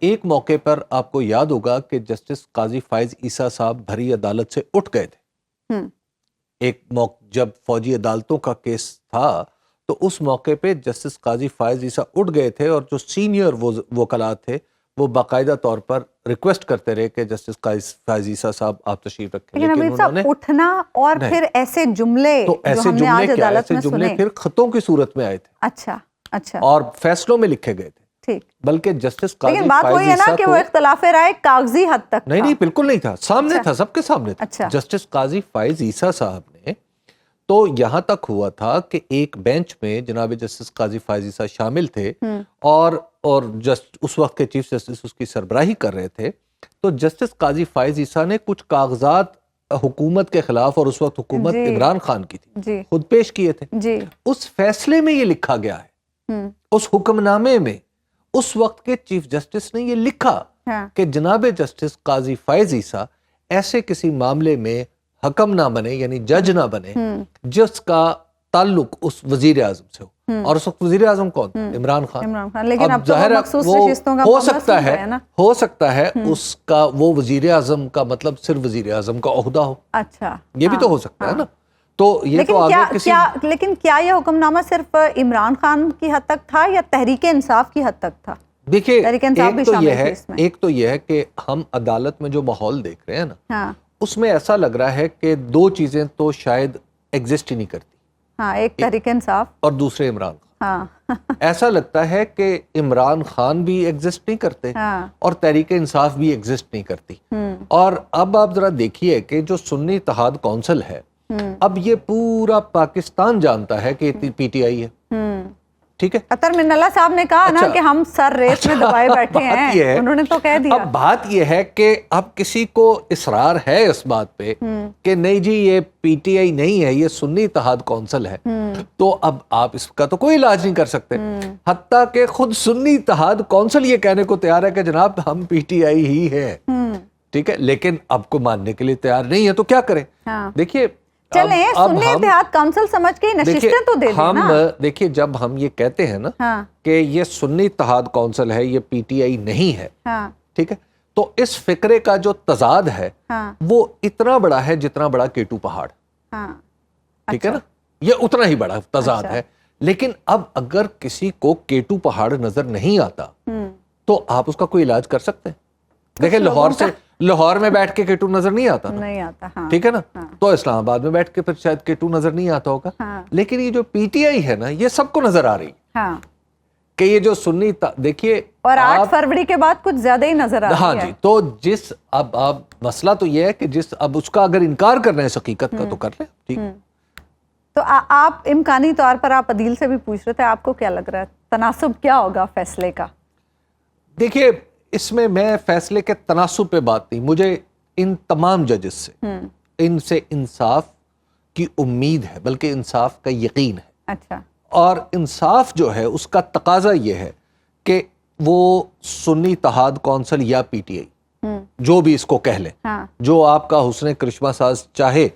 ایک موقع پر آپ کو یاد ہوگا کہ جسٹس قاضی فائز عیسیٰ صاحب بھری عدالت سے اٹھ گئے تھے. ایک موقع جب فوجی عدالتوں کا کیس تھا تو اس موقع پہ جسٹس قاضی فائز عیسیٰ اٹھ گئے تھے اور جو سینئر وکلاء تھے وہ باقاعدہ طور پر ریکویسٹ کرتے رہے کہ جسٹس قاضی فائز عیسیٰ صاحب آپ تشریف رکھیں. لیکن انہوں نے اٹھنا اور پھر ایسے جملے تو ایسے جملے کیا ایسے جملے پھر خطوں کی صورت میں آئے تھے اچھا اور فیصلوں میں لکھے گئے تھے. بلکہ جسٹس قاضی لیکن بات وہی ہے نا کہ وہ اختلاف رائے کاغذی حد تک نہیں بالکل نہیں تھا, سامنے تھا, سب کے سامنے تھا. جسٹس قاضی فائز عیسیٰ صاحب نے تو یہاں تک ہوا تھا کہ ایک بینچ میں جناب جسٹس قاضی فائز عیسیٰ شامل تھے اور اس وقت کے چیف جسٹس اس کی سربراہی کر رہے تھے. تو جسٹس قاضی فائز عیسیٰ نے کچھ کاغذات حکومت کے خلاف اور اس وقت حکومت عمران خان کی تھی خود پیش کیے تھے. اس فیصلے میں یہ لکھا گیا ہے, اس حکم نامے میں اس وقت کے چیف جسٹس نے یہ لکھا کہ جناب جسٹس قاضی فائز عیسیٰ ایسے کسی معاملے میں حکم نہ بنے یعنی جج نہ بنے جس کا تعلق اس وزیر اعظم سے ہو. اور اس وقت وزیر اعظم کون تھا؟ عمران خان. لیکن اب ظاہر ہو سکتا ہے اس کا وہ وزیر اعظم کا مطلب صرف وزیر اعظم کا عہدہ ہو. یہ بھی تو ہو سکتا ہے نا. تو یہ تو لیکن کیا یہ حکم نامہ صرف عمران خان کی حد تک تھا یا تحریک انصاف کی حد تک تھا؟ دیکھیے ایک تو یہ ہے کہ ہم عدالت میں جو ماحول دیکھ رہے ہیں نا اس میں ایسا لگ رہا ہے کہ دو چیزیں تو شاید ایگزسٹ ہی نہیں کرتی. ایک تحریک انصاف اور دوسرے عمران خان. ایسا لگتا ہے کہ عمران خان بھی ایگزسٹ نہیں کرتے اور تحریک انصاف بھی ایگزسٹ نہیں کرتی. اور اب آپ ذرا دیکھیے کہ جو سنی اتحاد کونسل ہے اب یہ پورا پاکستان جانتا ہے کہ پی ٹی آئی ہے. ٹھیک ہے, اطہر من اللہ صاحب نے کہا نا کہ ہم سر ریت میں دبائے بیٹھے ہیں, انہوں نے تو کہہ دیا. اب بات یہ ہے کہ اب کسی کو اصرار ہے اس بات پہ کہ نہیں جی یہ پی ٹی آئی نہیں ہے یہ سنی اتحاد کونسل ہے, تو اب آپ اس کا تو کوئی علاج نہیں کر سکتے. حتیٰ کہ خود سنی اتحاد کونسل یہ کہنے کو تیار ہے کہ جناب ہم پی ٹی آئی ہی ہے. ٹھیک ہے, لیکن اب کو ماننے کے لیے تیار نہیں ہے تو کیا کریں. دیکھیے چلیں سنی اتحاد کونسل سمجھ کے نشستیں تو دے دیں نا. دیکھیے جب ہم یہ کہتے ہیں نا کہ یہ سنی اتحاد کونسل ہے یہ پی ٹی آئی نہیں ہے, ٹھیک ہے, تو اس فکرے کا جو تضاد ہے وہ اتنا بڑا ہے جتنا بڑا کیٹو پہاڑ. ٹھیک ہے نا, یہ اتنا ہی بڑا تضاد ہے. لیکن اب اگر کسی کو کیٹو پہاڑ نظر نہیں آتا تو آپ اس کا کوئی علاج کر سکتے ہیں. دیکھیں لاہور میں بیٹھ کے کیٹو نظر نہیں آتا, ٹھیک ہے نا, تو اسلام آباد میں بیٹھ کے پھر شاید کیٹو نظر نہیں آتا ہوگا. لیکن یہ جو پی ٹی آئی ہے نا یہ سب کو نظر آ رہی کہ یہ جو سنی دیکھیے اور 8 فروری کے بعد کچھ زیادہ ہی نظر آ رہی ہے. ہاں جی, تو جس اب مسئلہ تو یہ ہے کہ جس اب اس کا اگر انکار کر رہے ہیں حقیقت کا تو کر لیں. ٹھیک, تو آپ امکانی طور پر آپ عدیل سے بھی پوچھ رہے تھے, آپ کو کیا لگ رہا ہے تناسب کیا ہوگا فیصلے کا؟ دیکھیے اس میں فیصلے کے تناسب پہ بات نہیں, مجھے ان تمام ججز سے ان سے انصاف کی امید ہے بلکہ انصاف کا یقین ہے. اچھا, اور انصاف جو ہے اس کا تقاضا یہ ہے کہ وہ سنی اتحاد کونسل یا پی ٹی آئی جو بھی اس کو کہہ لیں, جو آپ کا حسن کرشمہ ساز چاہے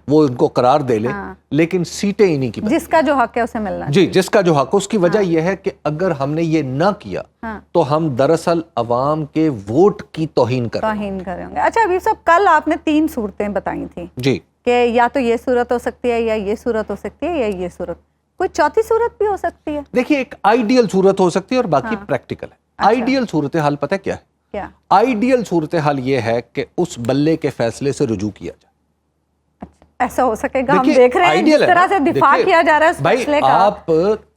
وہ ان کو قرار دے لے, لیکن سیٹیں انہی کی جس کا جو حق ہے اسے ملنا. جی, جس کا جو حق. اس کی وجہ یہ ہے کہ اگر ہم نے یہ نہ کیا تو ہم دراصل عوام کے ووٹ کی توہین کر رہے ہیں. اچھا حبیب صاحب, کل آپ نے 3 صورتیں بتائی تھیں جی کہ یا تو یہ صورت ہو سکتی ہے یا یہ صورت ہو سکتی ہے یا یہ صورت, کوئی چوتھی صورت بھی ہو سکتی ہے؟ دیکھیے ایک آئیڈیل صورت ہو سکتی ہے اور باقی پریکٹیکل ہے. آئیڈیل صورتحال پتہ کیا ہے؟ آئیڈیل صورتحال یہ ہے کہ اس بلے کے فیصلے سے رجوع کیا جائے. ایسا ہو سکے گا؟ ہم دیکھ رہے ہیں جس طرح سے دفاع کیا جا رہا ہے اس فیصلے کا. آپ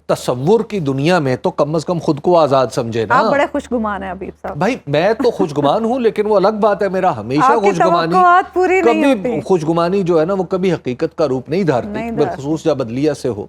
تصور کی دنیا میں تو کم از کم خود کو آزاد سمجھے نا. آپ بڑے خوش گمان ہیں حبیب صاحب. بھائی میں تو خوش گمان ہوں لیکن وہ الگ بات ہے, میرا ہمیشہ خوش گمانی کبھی خوش گمانی جو ہے نا وہ کبھی حقیقت کا روپ نہیں دھارتی, بالخصوص جب عدلیہ سے ہو.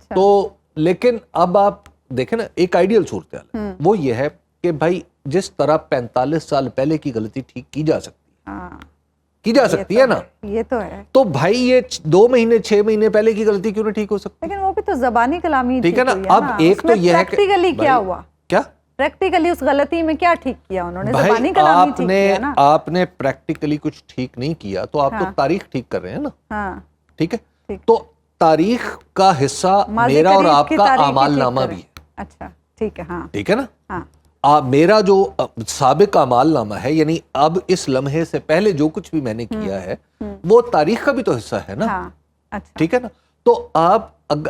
تو لیکن اب آپ دیکھیں نا ایک آئیڈیل صورتحال وہ یہ ہے کہ بھائی جس طرح 45 سال پہلے کی غلطی ٹھیک کی جا سکتی ہے نا, یہ تو ہے. تو بھائی یہ 2 مہینے 6 مہینے پہلے کی غلطی کیوں نہیں ٹھیک ہو سکتی؟ لیکن وہ بھی تو زبانی کلامی ٹھیک ہے نا. اب ایک تو یہ ہے کہ پریکٹیکلی کیا ہوا, کیا پریکٹیکلی اس غلطی میں کیا ٹھیک کیا انہوں نے؟ زبانی کلامی ٹھیک کیا نا. آپ نے پریکٹیکلی کچھ ٹھیک نہیں کیا تو آپ تو تاریخ ٹھیک کر رہے ہیں نا. ٹھیک ہے, تو تاریخ کا حصہ میرا اور آپ کا اعمال نامہ بھی ہے. اچھا ٹھیک ہے, ہاں ٹھیک ہے نا. میرا جو سابق اعمال نامہ ہے، یعنی اب اس لمحے سے پہلے جو کچھ بھی میں نے کیا ہے وہ تاریخ کا بھی تو حصہ ہے نا. ٹھیک ہے نا. تو آپ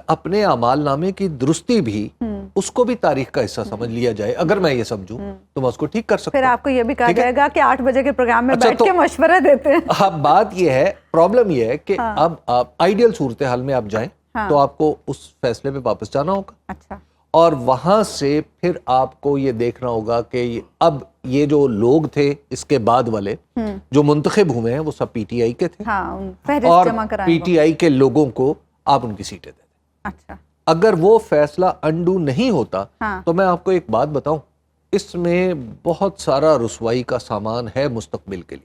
اپنے اعمال نامے کی درستی بھی اس کو بھی تاریخ کا حصہ سمجھ لیا جائے. اگر میں یہ سمجھوں تو میں اس کو ٹھیک کر سکتا ہوں. پھر آپ کو یہ بھی کہا جائے گا کہ 8 بجے کے پروگرام میں بیٹھ کے مشورہ دیتے ہیں. اب بات یہ ہے، پرابلم یہ ہے کہ اب آپ آئیڈیل صورتحال میں آپ جائیں تو آپ کو اس فیصلے پہ واپس جانا ہوگا. اچھا. اور وہاں سے پھر آپ کو یہ دیکھنا ہوگا کہ اب یہ جو لوگ تھے اس کے بعد والے جو منتخب ہوئے ہیں وہ سب پی ٹی آئی کے تھے، اور پی ٹی آئی کے لوگوں کو آپ ان کی سیٹیں دے دیں. اچھا. اگر وہ فیصلہ انڈو نہیں ہوتا تو میں آپ کو ایک بات بتاؤں، اس میں بہت سارا رسوائی کا سامان ہے مستقبل کے لیے.